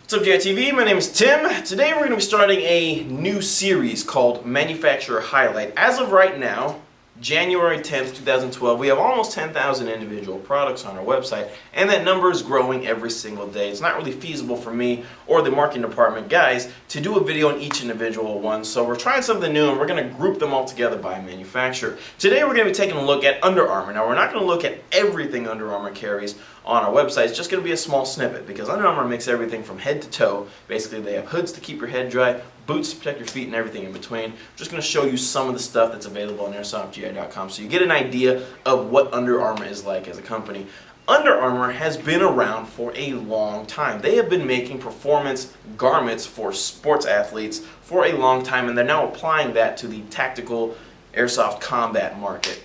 What's up, JTV? My name is Tim. Today we're going to be starting a new series called Manufacturer Highlight. As of right now, January 10th, 2012, we have almost 10,000 individual products on our website, and that number is growing every single day. It's not really feasible for me or the marketing department guys to do a video on each individual one, so we're trying something new and we're going to group them all together by manufacturer. Today we're going to be taking a look at Under Armour. Now, we're not going to look at everything Under Armour carries on our website. It's just going to be a small snippet because Under Armour makes everything from head to toe. Basically, they have hoods to keep your head dry, boots to protect your feet, and everything in between. I'm just going to show you some of the stuff that's available on airsoftgi.com so you get an idea of what Under Armour is like as a company. Under Armour has been around for a long time. They have been making performance garments for sports athletes for a long time, and they're now applying that to the tactical airsoft combat market.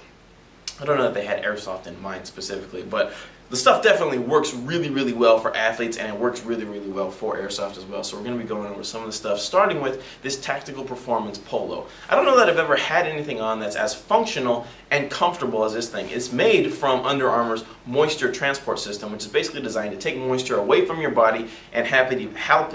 I don't know if they had airsoft in mind specifically, but the stuff definitely works really, really well for athletes, and it works really, really well for airsoft as well. So we're going to be going over some of the stuff, starting with this tactical performance polo. I don't know that I've ever had anything on that's as functional and comfortable as this thing. It's made from Under Armour's moisture transport system, which is basically designed to take moisture away from your body and help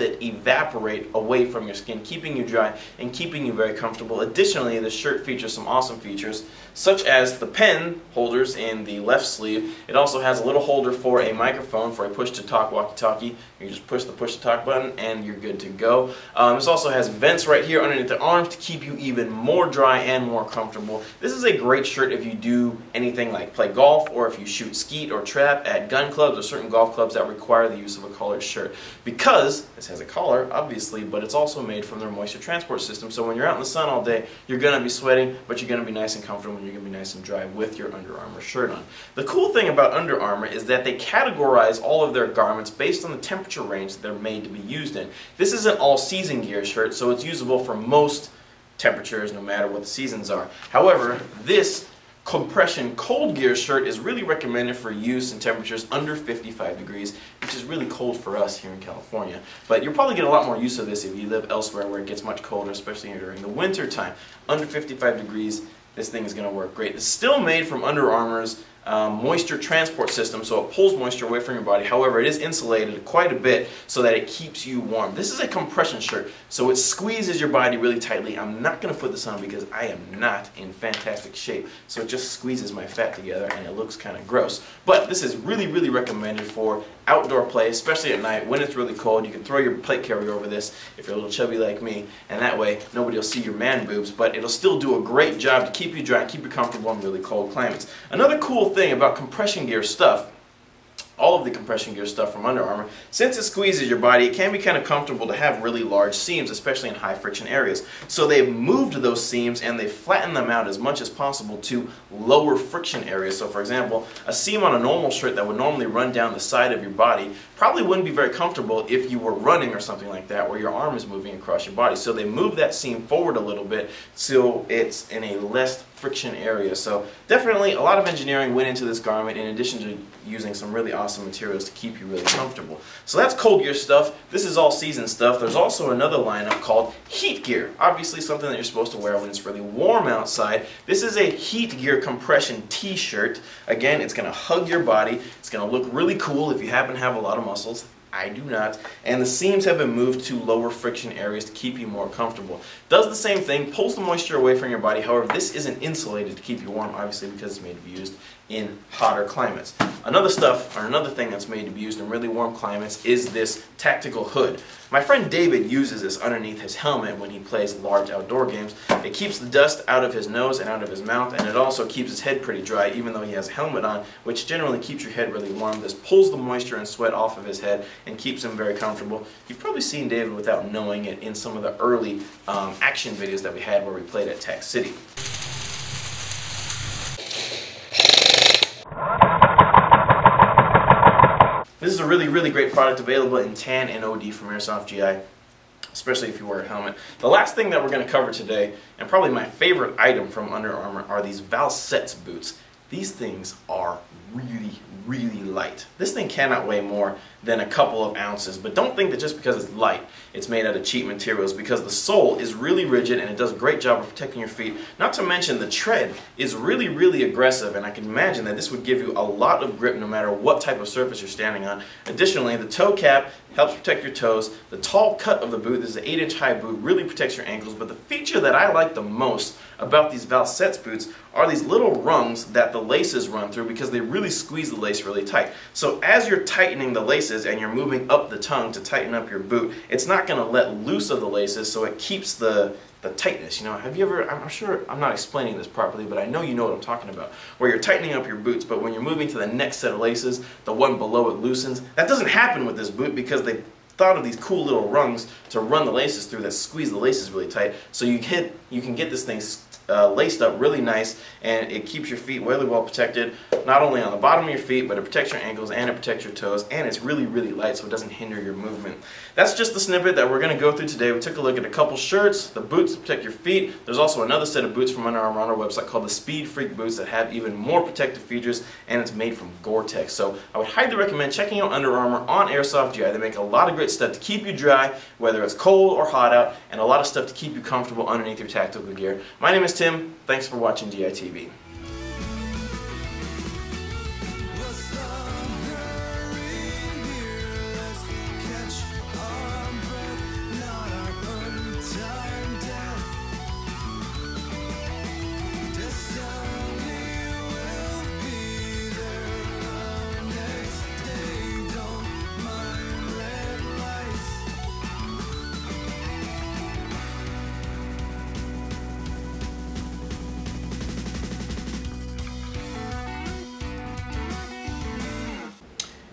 it evaporate away from your skin, keeping you dry and keeping you very comfortable. Additionally, the shirt features some awesome features, such as the pen holders in the left sleeve. It also has a little holder for a microphone for a push-to-talk walkie-talkie. You just push the push-to-talk button and you're good to go. This also has vents right here underneath the arms to keep you even more dry and more comfortable. This is a great shirt if you do anything like play golf, or if you shoot skeet or trap at gun clubs or certain golf clubs that require the use of a collared shirt. Because this has a collar, obviously, but it's also made from their moisture transport system. So when you're out in the sun all day, you're going to be sweating, but you're going to be nice and comfortable and you're going to be nice and dry with your Under Armour shirt on. The cool thing about Under Armour is that they categorize all of their garments based on the temperature range that they're made to be used in. This is an all-season gear shirt, so it's usable for most temperatures no matter what the seasons are. However, this compression cold gear shirt is really recommended for use in temperatures under 55 degrees, which is really cold for us here in California. But you'll probably get a lot more use of this if you live elsewhere where it gets much colder, especially during the winter time. Under 55 degrees, this thing is going to work great. It's still made from Under Armour's moisture transport system, so it pulls moisture away from your body. However, it is insulated quite a bit so that it keeps you warm. This is a compression shirt, so it squeezes your body really tightly. I'm not going to put this on because I am not in fantastic shape, so it just squeezes my fat together and it looks kind of gross. But this is really, really recommended for outdoor play, especially at night when it's really cold. You can throw your plate carrier over this if you're a little chubby like me, and that way nobody will see your man boobs, but it'll still do a great job to keep you dry and keep you comfortable in really cold climates. Another cool thing about compression gear stuff, all of the compression gear stuff from Under Armour, since it squeezes your body, it can be kind of comfortable to have really large seams, especially in high friction areas. So they've moved those seams and they've flattened them out as much as possible to lower friction areas. So for example, a seam on a normal shirt that would normally run down the side of your body probably wouldn't be very comfortable if you were running or something like that, where your arm is moving across your body. So they moved that seam forward a little bit so it's in a less friction area. So definitely a lot of engineering went into this garment, in addition to using some really awesome materials to keep you really comfortable. So that's cold gear stuff. This is all season stuff. There's also another lineup called heat gear. Obviously something that you're supposed to wear when it's really warm outside. This is a heat gear compression t-shirt. Again, it's going to hug your body. It's going to look really cool if you happen to have a lot of muscles. I do not. And the seams have been moved to lower friction areas to keep you more comfortable. Does the same thing, pulls the moisture away from your body. However, this isn't insulated to keep you warm, obviously, because it's made to be used in hotter climates. Another thing that's made to be used in really warm climates is this tactical hood. My friend David uses this underneath his helmet when he plays large outdoor games. It keeps the dust out of his nose and out of his mouth, and it also keeps his head pretty dry, even though he has a helmet on, which generally keeps your head really warm. This pulls the moisture and sweat off of his head and keeps him very comfortable. You've probably seen David without knowing it in some of the early action videos that we had where we played at Tac City. This is a really, really great product available in tan and OD from Airsoft GI, especially if you wear a helmet. The last thing that we're going to cover today, and probably my favorite item from Under Armour, are these Valsets boots. These things are really light. This thing cannot weigh more than a couple of ounces, but don't think that just because it's light, it's made out of cheap materials, because the sole is really rigid and it does a great job of protecting your feet. Not to mention the tread is really aggressive, and I can imagine that this would give you a lot of grip no matter what type of surface you're standing on. Additionally, the toe cap helps protect your toes. The tall cut of the boot, this is an 8-inch high boot, really protects your ankles, but the feature that I like the most about these Valsets boots are these little rungs that the laces run through, because they really squeeze the lace really tight. So as you're tightening the laces and you're moving up the tongue to tighten up your boot, it's not going to let loose of the laces, so it keeps the tightness. You know, have you ever, I'm sure I'm not explaining this properly, but I know you know what I'm talking about, where you're tightening up your boots, but when you're moving to the next set of laces, the one below it loosens. That doesn't happen with this boot because they thought of these cool little rungs to run the laces through that squeeze the laces really tight, so you can get this thing laced up really nice, and it keeps your feet really well protected, not only on the bottom of your feet, but it protects your ankles and it protects your toes, and it's really light, so it doesn't hinder your movement. That's just the snippet that we're going to go through today. We took a look at a couple shirts, the boots to protect your feet. There's also another set of boots from Under Armour on our website called the Speed Freak boots that have even more protective features, and it's made from Gore-Tex. So I would highly recommend checking out Under Armour on Airsoft GI. They make a lot of great stuff to keep you dry, whether it's cold or hot out, and a lot of stuff to keep you comfortable underneath your tactical gear. My name is Tim. Thanks for watching GI TV.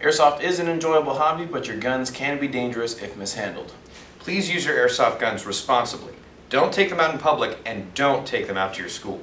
Airsoft is an enjoyable hobby, but your guns can be dangerous if mishandled. Please use your airsoft guns responsibly. Don't take them out in public, and don't take them out to your school.